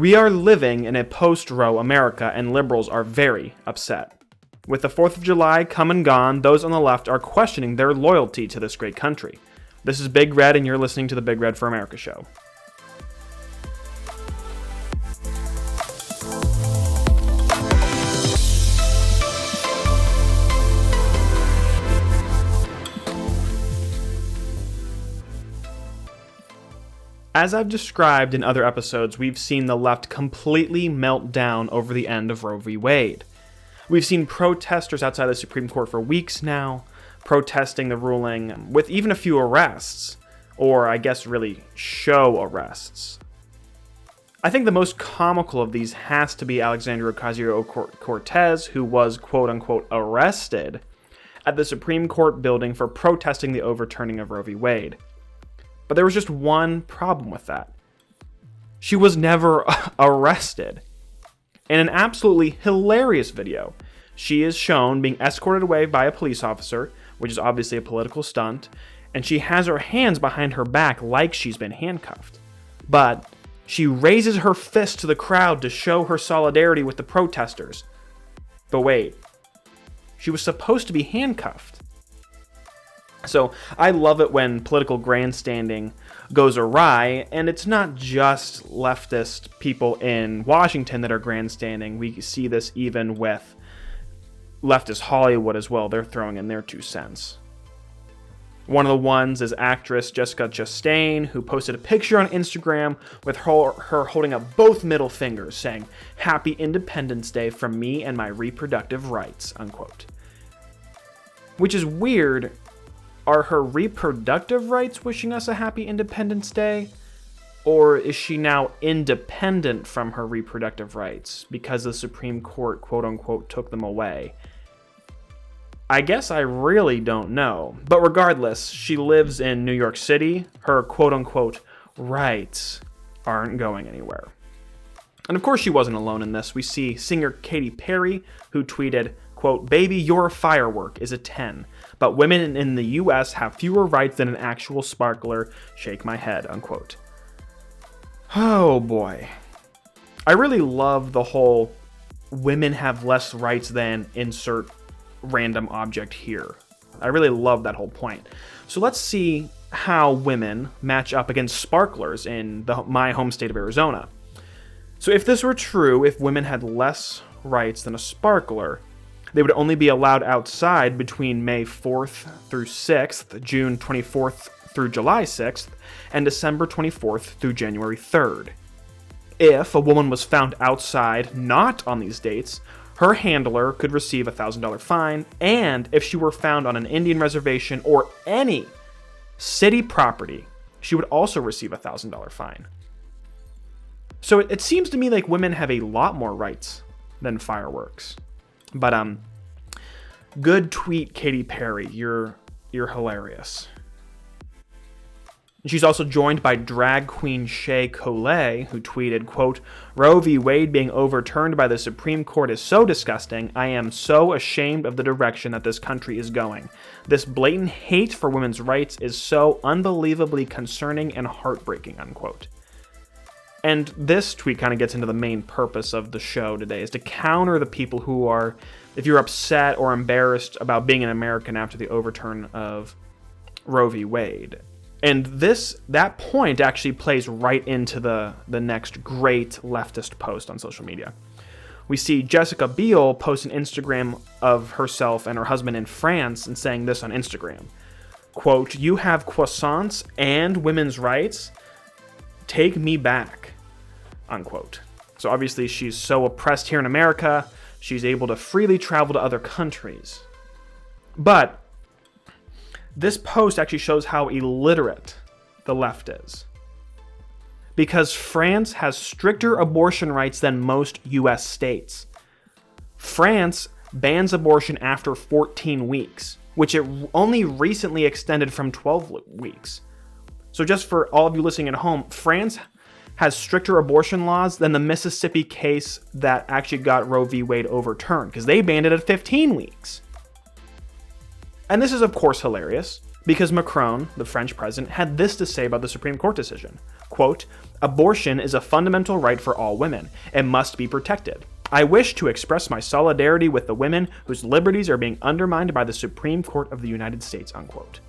We are living in a post-Roe America, and liberals are very upset. With the 4th of July come and gone, those on the left are questioning their loyalty to this great country. This is Big Red, and you're listening to the Big Red for America show. As I've described in other episodes, we've seen the left completely melt down over the end of Roe v. Wade. We've seen protesters outside the Supreme Court for weeks now, protesting the ruling, with even a few arrests, or I guess really show arrests. I think the most comical of these has to be Alexandria Ocasio-Cortez, who was quote-unquote arrested at the Supreme Court building for protesting the overturning of Roe v. Wade. But there was just one problem with that. She was never arrested. In an absolutely hilarious video, she is shown being escorted away by a police officer, which is obviously a political stunt, and she has her hands behind her back like she's been handcuffed. But she raises her fist to the crowd to show her solidarity with the protesters. But wait, she was supposed to be handcuffed. So I love it when political grandstanding goes awry, and it's not just leftist people in Washington that are grandstanding. We see this even with leftist Hollywood as well. They're throwing in their 2 cents. One of the ones is actress Jessica Chastain, who posted a picture on Instagram with her holding up both middle fingers, saying, "Happy Independence Day from me and my reproductive rights," unquote. Which is weird. Are her reproductive rights wishing us a happy Independence Day? Or is she now independent from her reproductive rights because the Supreme Court, quote-unquote, took them away? I guess I really don't know. But regardless, she lives in New York City. Her, quote-unquote, rights aren't going anywhere. And of course she wasn't alone in this. We see singer Katy Perry, who tweeted, quote, "Baby, your firework is a 10. But women in the U.S. have fewer rights than an actual sparkler. Shake my head," unquote. Oh boy. I really love the whole women have less rights than insert random object here. I really love that whole point. So let's see how women match up against sparklers in my home state of Arizona. So if this were true, if women had less rights than a sparkler, they would only be allowed outside between May 4th through 6th, June 24th through July 6th, and December 24th through January 3rd. If a woman was found outside not on these dates, her handler could receive a $1,000 fine, and if she were found on an Indian reservation or any city property, she would also receive a $1,000 fine. So it seems to me like women have a lot more rights than fireworks. But good tweet, Katy Perry. You're hilarious. And she's also joined by drag queen Shea Coulee, who tweeted, quote, "Roe v. Wade being overturned by the Supreme Court is so disgusting. I am so ashamed of the direction that this country is going. This blatant hate for women's rights is so unbelievably concerning and heartbreaking," unquote. And this tweet kind of gets into the main purpose of the show today, is to counter the people who are, if you're upset or embarrassed about being an American after the overturn of Roe v. Wade. And that point actually plays right into the next great leftist post on social media. We see Jessica Biel post an Instagram of herself and her husband in France and saying this on Instagram. Quote, "You have croissants and women's rights? Take me back," unquote. So obviously she's so oppressed here in America, she's able to freely travel to other countries. But this post actually shows how illiterate the left is. Because France has stricter abortion rights than most US states. France bans abortion after 14 weeks, which it only recently extended from 12 weeks. So just for all of you listening at home, France has stricter abortion laws than the Mississippi case that actually got Roe v. Wade overturned, because they banned it at 15 weeks. And this is, of course, hilarious, Because Macron, the French president, had this to say about the Supreme Court decision. Quote, "Abortion is a fundamental right for all women. It must be protected. I wish to express my solidarity with the women whose liberties are being undermined by the Supreme Court of the United States," unquote.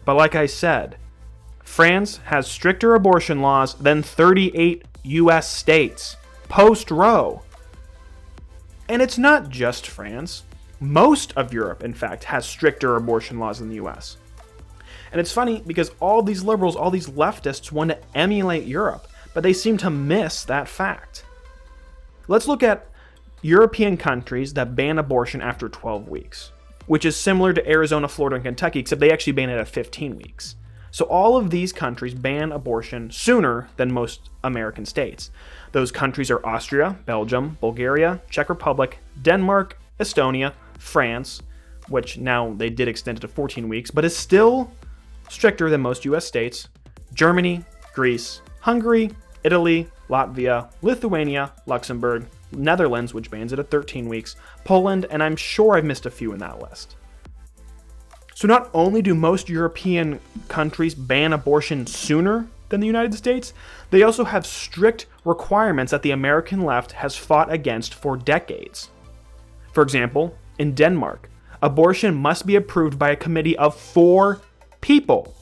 But like I said, France has stricter abortion laws than 38 US states, post Roe. And it's not just France. Most of Europe, in fact, has stricter abortion laws than the US. And it's funny because all these liberals, all these leftists want to emulate Europe, but they seem to miss that fact. Let's look at European countries that ban abortion after 12 weeks, which is similar to Arizona, Florida, and Kentucky, except they actually ban it at 15 weeks. So all of these countries ban abortion sooner than most American states. Those countries are Austria, Belgium, Bulgaria, Czech Republic, Denmark, Estonia, France, which now they did extend it to 14 weeks, but is still stricter than most US states, Germany, Greece, Hungary, Italy, Latvia, Lithuania, Luxembourg, Netherlands, which bans it at 13 weeks, Poland, and I'm sure I've missed a few in that list. So not only do most European countries ban abortion sooner than the United States, they also have strict requirements that the American left has fought against for decades. For example, in Denmark, abortion must be approved by a committee of 4 people.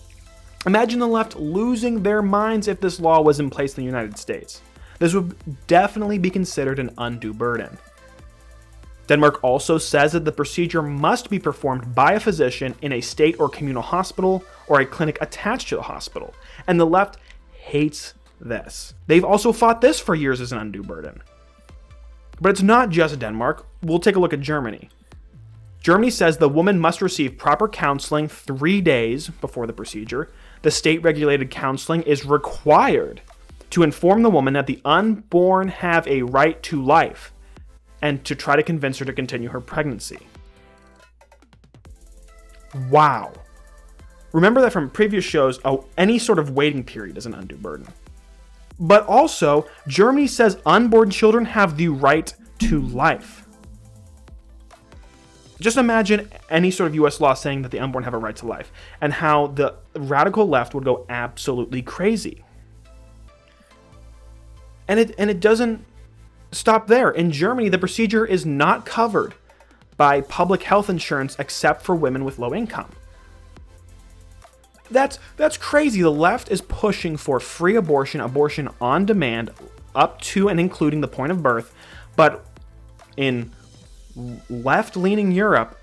Imagine the left losing their minds if this law was in place in the United States. This would definitely be considered an undue burden. Denmark also says that the procedure must be performed by a physician in a state or communal hospital or a clinic attached to the hospital, and the left hates this. They've also fought this for years as an undue burden. But it's not just Denmark. We'll take a look at Germany. Germany says the woman must receive proper counseling 3 days before the procedure. The state-regulated counseling is required to inform the woman that the unborn have a right to life and to try to convince her to continue her pregnancy. Wow. Remember that from previous shows, any sort of waiting period is an undue burden. But also, Germany says unborn children have the right to life. Just imagine any sort of US law saying that the unborn have a right to life, and how the radical left would go absolutely crazy. And it doesn't stop there. In Germany, the procedure is not covered by public health insurance except for women with low income. That's crazy. The left is pushing for free abortion, abortion on demand, up to and including the point of birth, but in left-leaning Europe,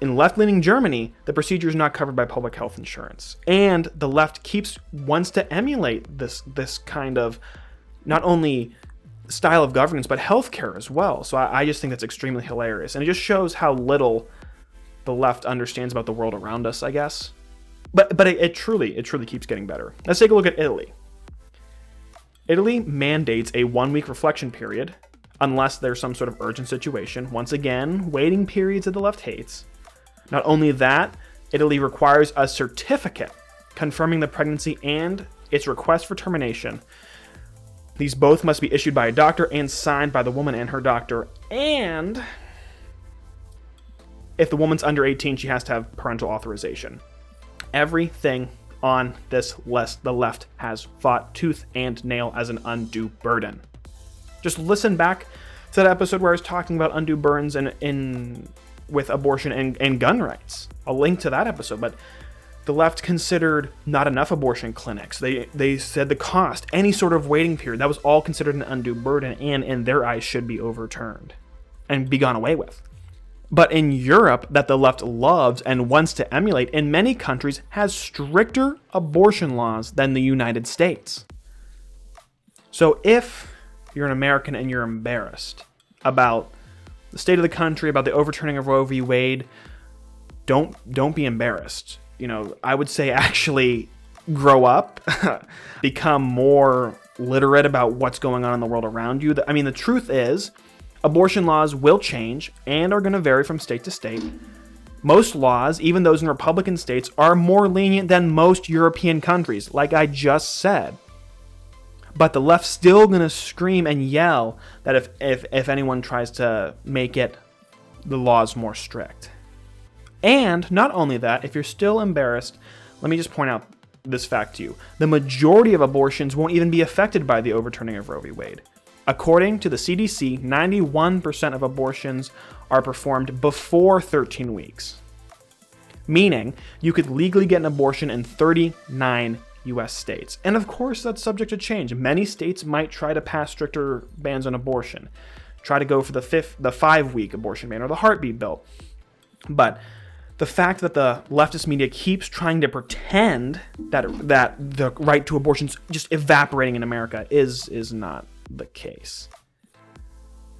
in left-leaning Germany, the procedure is not covered by public health insurance. And the left wants to emulate this kind of not only style of governance, but healthcare as well. So I just think that's extremely hilarious. And it just shows how little the left understands about the world around us, I guess. But it truly keeps getting better. Let's take a look at Italy. Italy mandates a 1-week reflection period unless there's some sort of urgent situation. Once again, waiting periods that the left hates. Not only that, Italy requires a certificate confirming the pregnancy and its request for termination. These both must be issued by a doctor and signed by the woman and her doctor. And if the woman's under 18, she has to have parental authorization. Everything on this list, the left has fought tooth and nail as an undue burden. Just listen back to that episode where I was talking about undue burdens with abortion and gun rights. I'll link to that episode, but the left considered not enough abortion clinics. They said the cost, any sort of waiting period, that was all considered an undue burden and in their eyes should be overturned and be gone away with. But in Europe, that the left loves and wants to emulate, in many countries has stricter abortion laws than the United States. So if you're an American and you're embarrassed about the state of the country, about the overturning of Roe v. Wade, don't be embarrassed. I would say actually grow up, become more literate about what's going on in the world around you. I mean, the truth is, abortion laws will change and are going to vary from state to state. Most laws, even those in Republican states, are more lenient than most European countries, like I just said. But the left's still going to scream and yell that if anyone tries to make the laws more strict. And not only that, if you're still embarrassed, let me just point out this fact to you. The majority of abortions won't even be affected by the overturning of Roe v. Wade. According to the CDC, 91% of abortions are performed before 13 weeks. Meaning, you could legally get an abortion in 39 US states. And of course, that's subject to change. Many states might try to pass stricter bans on abortion, try to go for the 5-week abortion ban or the heartbeat bill. But the fact that the leftist media keeps trying to pretend that the right to abortion is just evaporating in America is not the case.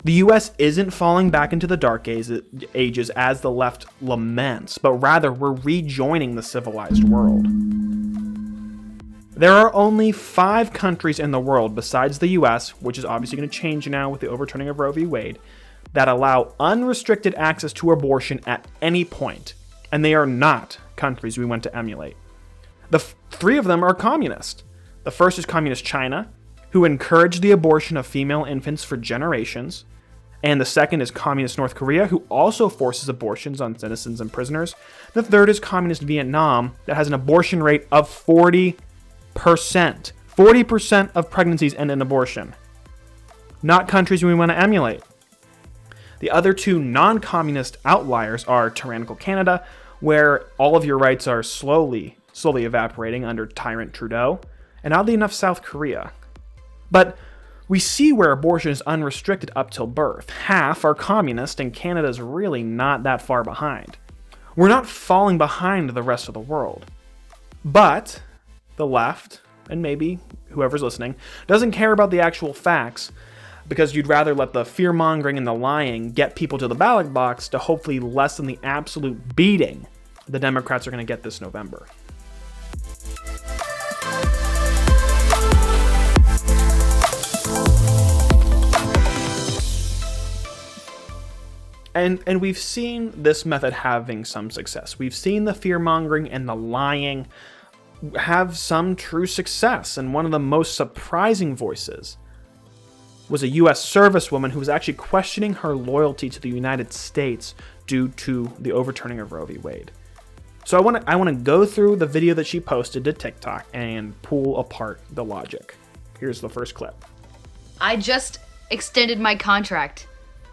The US isn't falling back into the dark ages as the left laments, but rather we're rejoining the civilized world. There are only 5 countries in the world besides the US, which is obviously going to change now with the overturning of Roe v. Wade, that allow unrestricted access to abortion at any point. And they are not countries we want to emulate. The 3 of them are communist. The first is communist China, who encouraged the abortion of female infants for generations. And the second is communist North Korea, who also forces abortions on citizens and prisoners. The third is communist Vietnam, that has an abortion rate of 40%. 40% of pregnancies end in abortion. Not countries we want to emulate. The other 2 non-communist outliers are tyrannical Canada, where all of your rights are slowly evaporating under tyrant Trudeau, and oddly enough, South Korea. But we see where abortion is unrestricted up till birth. Half are communist, and Canada's really not that far behind. We're not falling behind the rest of the world. But the left, and maybe whoever's listening, doesn't care about the actual facts, because you'd rather let the fear-mongering and the lying get people to the ballot box to hopefully lessen the absolute beating the Democrats are going to get this November. And we've seen this method having some success. We've seen the fear-mongering and the lying have some true success, and one of the most surprising voices was a U.S. servicewoman who was actually questioning her loyalty to the United States due to the overturning of Roe v. Wade. So I want to go through the video that she posted to TikTok and pull apart the logic. Here's the first clip. I just extended my contract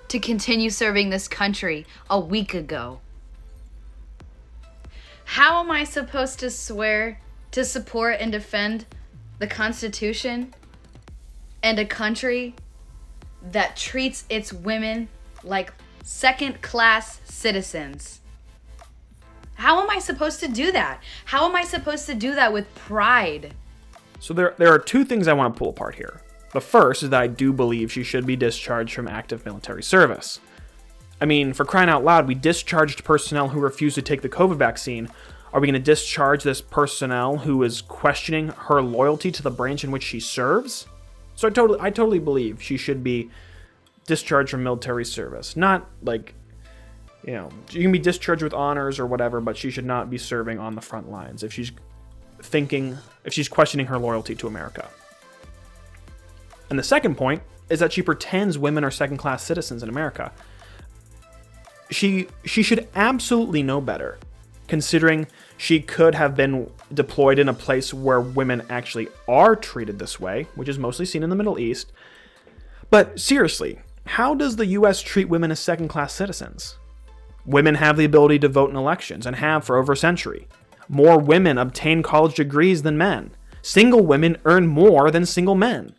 to continue serving this country a week ago. How am I supposed to swear to support and defend the Constitution and a country that treats its women like second-class citizens? How am I supposed to do that? How am I supposed to do that with pride? So there are 2 things I want to pull apart here. The first is that I do believe she should be discharged from active military service. I mean, for crying out loud, we discharged personnel who refused to take the COVID vaccine. Are we going to discharge this personnel who is questioning her loyalty to the branch in which she serves? So I totally believe she should be discharged from military service. Not like, you can be discharged with honors or whatever, but she should not be serving on the front lines if she's questioning her loyalty to America. And the second point is that she pretends women are second-class citizens in America. She should absolutely know better, considering she could have been deployed in a place where women actually are treated this way, which is mostly seen in the Middle East. But seriously, how does the U.S. treat women as second-class citizens? Women have the ability to vote in elections and have for over a century. More women obtain college degrees than men. Single women earn more than single men.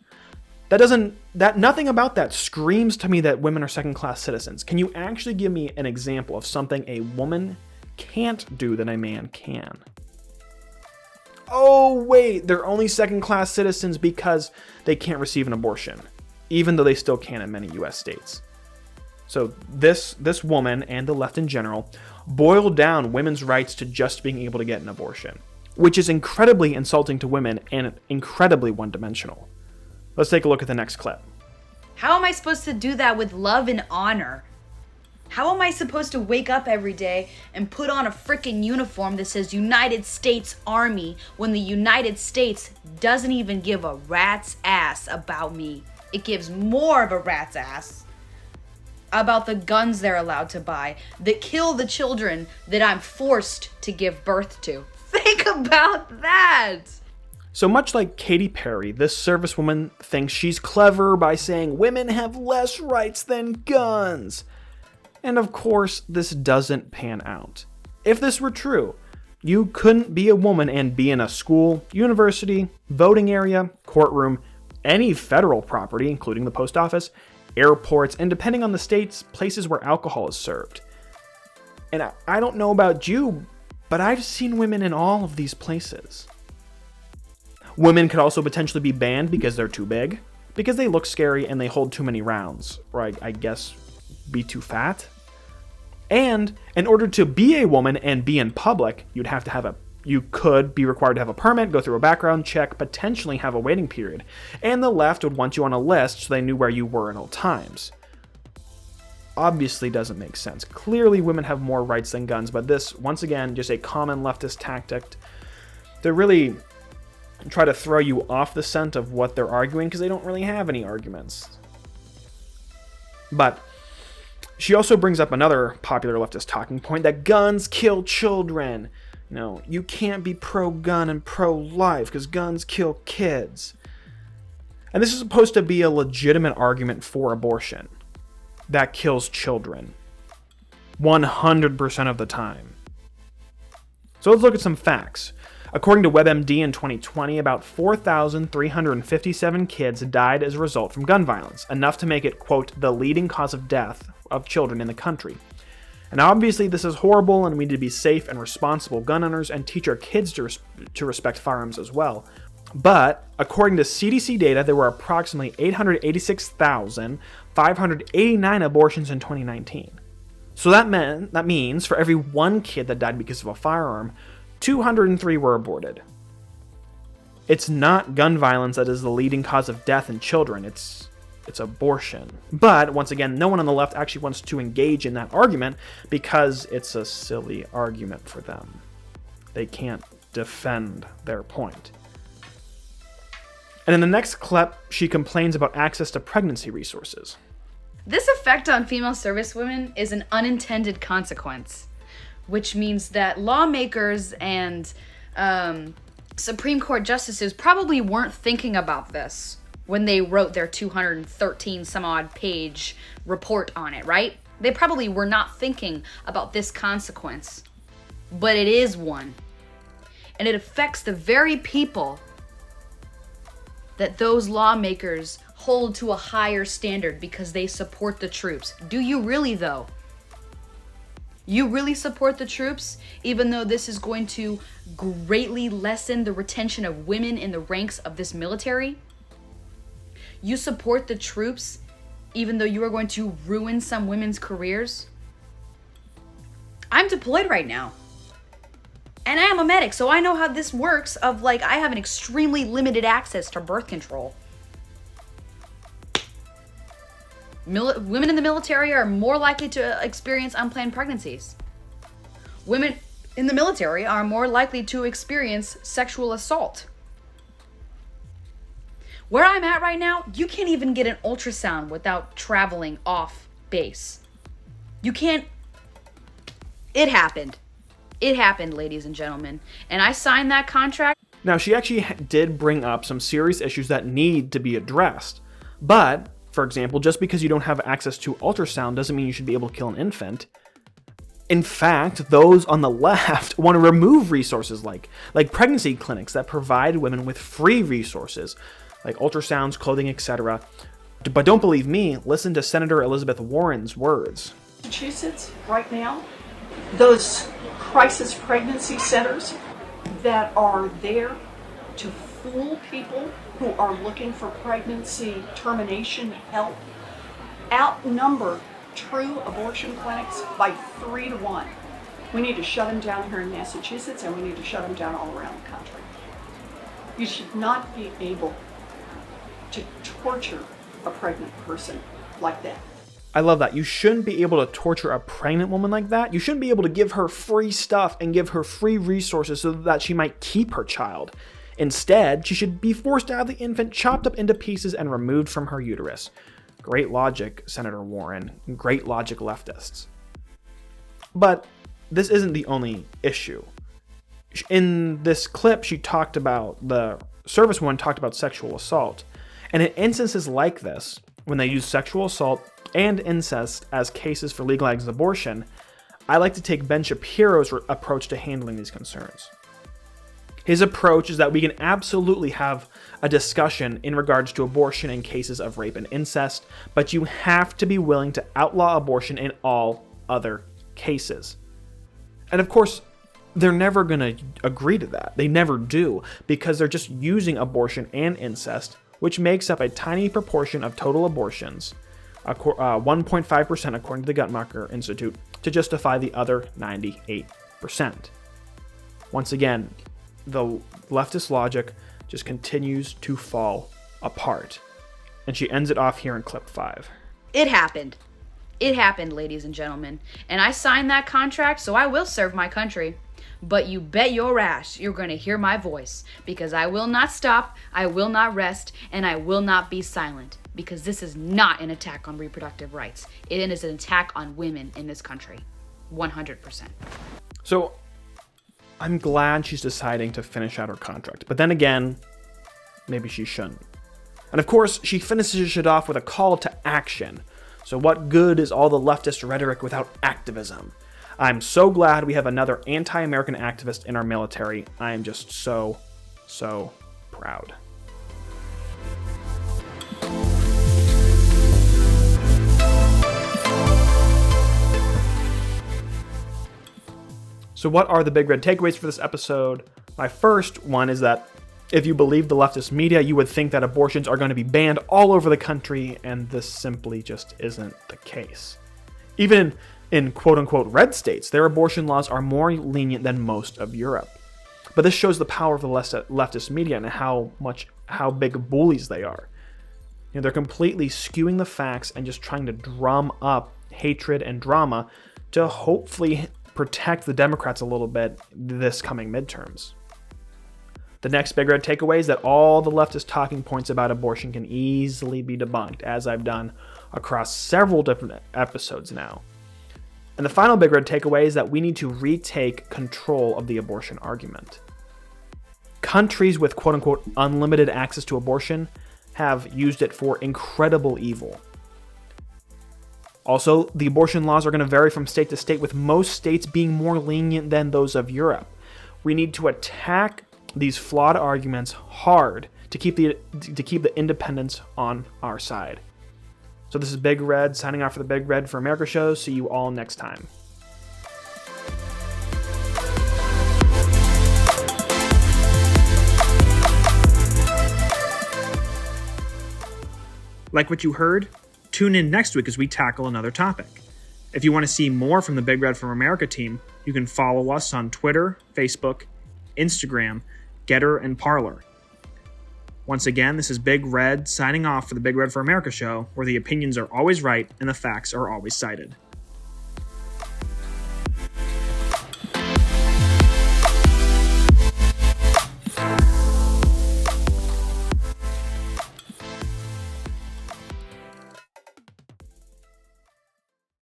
Nothing about that screams to me that women are second-class citizens. Can you actually give me an example of something a woman can't do that a man can? Oh, wait, they're only second-class citizens because they can't receive an abortion, even though they still can in many U.S. states. So this woman and the left in general boiled down women's rights to just being able to get an abortion, which is incredibly insulting to women and incredibly one-dimensional. Let's take a look at the next clip. How am I supposed to do that with love and honor? How am I supposed to wake up every day and put on a freaking uniform that says United States Army when the United States doesn't even give a rat's ass about me? It gives more of a rat's ass about the guns they're allowed to buy that kill the children that I'm forced to give birth to. Think about that! So much like Katy Perry, this servicewoman thinks she's clever by saying women have less rights than guns. And of course, this doesn't pan out. If this were true, you couldn't be a woman and be in a school, university, voting area, courtroom, any federal property, including the post office, airports, and depending on the states, places where alcohol is served. And I don't know about you, but I've seen women in all of these places. Women could also potentially be banned because they're too big, because they look scary and they hold too many rounds, or I guess be too fat. And in order to be a woman and be in public, you could be required to have a permit, go through a background check, potentially have a waiting period. And the left would want you on a list so they knew where you were at all times. Obviously doesn't make sense. Clearly women have more rights than guns, but this, once again, just a common leftist tactic to really try to throw you off the scent of what they're arguing because they don't really have any arguments. But she also brings up another popular leftist talking point, that guns kill children. You can't be pro-gun and pro-life because guns kill kids. And this is supposed to be a legitimate argument for abortion. That kills children. 100% of the time. So let's look at some facts. According to WebMD in 2020, about 4,357 kids died as a result from gun violence, enough to make it, quote, the leading cause of death of children in the country. And obviously this is horrible, and we need to be safe and responsible gun owners and teach our kids to respect firearms as well. But according to CDC data, there were approximately 886,589 abortions in 2019. So that means for every one kid that died because of a firearm, 203 were aborted. It's not gun violence that is the leading cause of death in children, it's abortion. But once again, no one on the left actually wants to engage in that argument because it's a silly argument for them. They can't defend their point. And in the next clip, she complains about access to pregnancy resources. This effect on female servicewomen is an unintended consequence, which means that lawmakers and Supreme Court justices probably weren't thinking about this when they wrote their 213 some odd page report on it, right? They probably were not thinking about this consequence, but it is one. And it affects the very people that those lawmakers hold to a higher standard because they support the troops. Do you really, though? You really support the troops, even though this is going to greatly lessen the retention of women in the ranks of this military? You support the troops, even though you are going to ruin some women's careers? I'm deployed right now. And I am a medic, so I know how this works of I have an extremely limited access to birth control. Women in the military are more likely to experience unplanned pregnancies. Women in the military are more likely to experience sexual assault. Where I'm at right now, you can't even get an ultrasound without traveling off base. You can't. It happened. It happened, ladies and gentlemen. And I signed that contract. Now, she actually did bring up some serious issues that need to be addressed. But, for example, just because you don't have access to ultrasound doesn't mean you should be able to kill an infant. In fact, those on the left want to remove resources like pregnancy clinics that provide women with free resources, like ultrasounds, clothing, etc. But don't believe me, listen to Senator Elizabeth Warren's words. Massachusetts, right now, those crisis pregnancy centers that are there to fool people who are looking for pregnancy termination help outnumber true abortion clinics by 3 to 1. We need to shut them down here in Massachusetts, and we need to shut them down all around the country. You should not be able to torture a pregnant person like that. I love that. You shouldn't be able to torture a pregnant woman like that. You shouldn't be able to give her free stuff and give her free resources so that she might keep her child. Instead, she should be forced to have the infant chopped up into pieces and removed from her uterus. Great logic, Senator Warren. Great logic, leftists. But this isn't the only issue. In this clip, the servicewoman talked about sexual assault. And in instances like this, when they use sexual assault and incest as cases for legalizing abortion, I like to take Ben Shapiro's approach to handling these concerns. His approach is that we can absolutely have a discussion in regards to abortion in cases of rape and incest, but you have to be willing to outlaw abortion in all other cases. And of course, they're never going to agree to that. They never do, because they're just using abortion and incest, which makes up a tiny proportion of total abortions, 1.5% according to the Guttmacher Institute, to justify the other 98%. Once again, the leftist logic just continues to fall apart. And she ends it off here in clip 5. It happened. It happened, ladies and gentlemen. And I signed that contract, so I will serve my country. But you bet your ass you're going to hear my voice, because I will not stop, I will not rest, and I will not be silent. Because this is not an attack on reproductive rights. It is an attack on women in this country. 100%. So, I'm glad she's deciding to finish out her contract. But then again, maybe she shouldn't. And of course, she finishes it off with a call to action. So what good is all the leftist rhetoric without activism? I'm so glad we have another anti-American activist in our military. I am just so proud. So what are the big red takeaways for this episode? My first one is that if you believe the leftist media, you would think that abortions are going to be banned all over the country, and this simply just isn't the case. Even in quote-unquote red states, their abortion laws are more lenient than most of Europe. But this shows the power of the leftist media and how big bullies they are. You know, they're completely skewing the facts and just trying to drum up hatred and drama to hopefully protect the Democrats a little bit this coming midterms. The next big red takeaway is that all the leftist talking points about abortion can easily be debunked, as I've done across several different episodes now. And the final big red takeaway is that we need to retake control of the abortion argument. Countries with quote-unquote unlimited access to abortion have used it for incredible evil. Also, the abortion laws are going to vary from state to state, with most states being more lenient than those of Europe. We need to attack these flawed arguments hard to keep the independents on our side. So this is Big Red signing off for the Big Red for America show. See you all next time. Like what you heard? Tune in next week as we tackle another topic. If you want to see more from the Big Red from America team, you can follow us on Twitter, Facebook, Instagram, Getter, and Parler. Once again, this is Big Red signing off for the Big Red for America show, where the opinions are always right and the facts are always cited.